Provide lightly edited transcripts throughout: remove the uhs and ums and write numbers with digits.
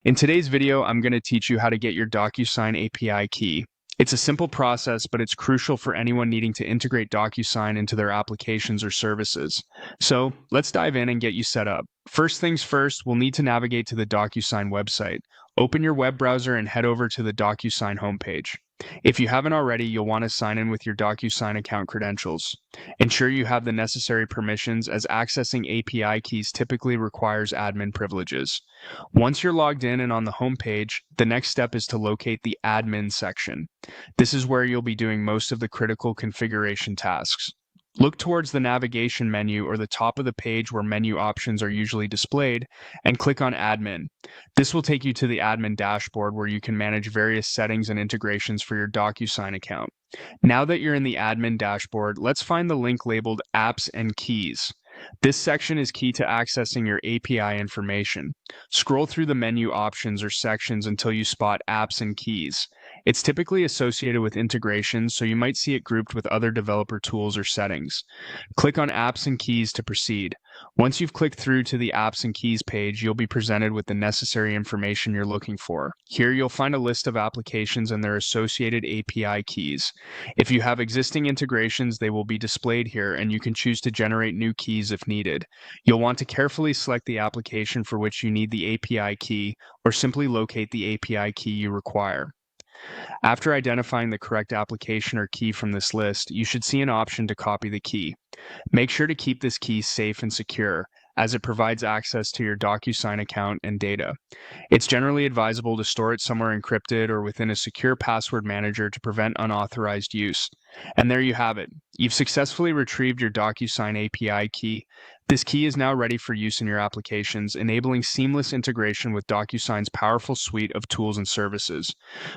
In today's video, I'm going to teach you how to get your DocuSign API key. It's a simple process, but it's crucial for anyone needing to integrate DocuSign into their applications or services. So let's dive in and get you set up. First things first, we'll need to navigate to the DocuSign website. Open your web browser and head over to the DocuSign homepage. If you haven't already, you'll want to sign in with your DocuSign account credentials. Ensure you have the necessary permissions, as accessing API keys typically requires admin privileges. Once you're logged in and on the home page, the next step is to locate the admin section. This is where you'll be doing most of the critical configuration tasks. Look towards the navigation menu or the top of the page where menu options are usually displayed, and click on Admin. This will take you to the admin dashboard where you can manage various settings and integrations for your DocuSign account. Now that you're in the admin dashboard, let's find the link labeled Apps and Keys. This section is key to accessing your API information. Scroll through the menu options or sections until you spot Apps and Keys. It's typically associated with integrations, so you might see it grouped with other developer tools or settings. Click on Apps and Keys to proceed. Once you've clicked through to the Apps and Keys page, you'll be presented with the necessary information you're looking for. Here you'll find a list of applications and their associated API keys. If you have existing integrations, they will be displayed here, and you can choose to generate new keys if needed. You'll want to carefully select the application for which you need the API key, or simply locate the API key you require. After identifying the correct application or key from this list, you should see an option to copy the key. Make sure to keep this key safe and secure, as it provides access to your DocuSign account and data. It's generally advisable to store it somewhere encrypted or within a secure password manager to prevent unauthorized use. And there you have it. You've successfully retrieved your DocuSign API key. This key is now ready for use in your applications, enabling seamless integration with DocuSign's powerful suite of tools and services.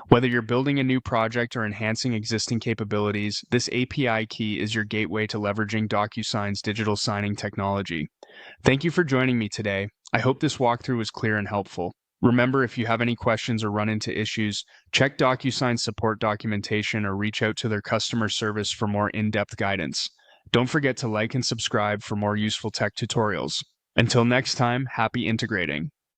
Whether you're building a new project or enhancing existing capabilities, this API key is your gateway to leveraging DocuSign's digital signing technology. Thank you for joining me today. I hope this walkthrough was clear and helpful. Remember, if you have any questions or run into issues, check DocuSign's support documentation or reach out to their customer service for more in-depth guidance. Don't forget to like and subscribe for more useful tech tutorials. Until next time, happy integrating.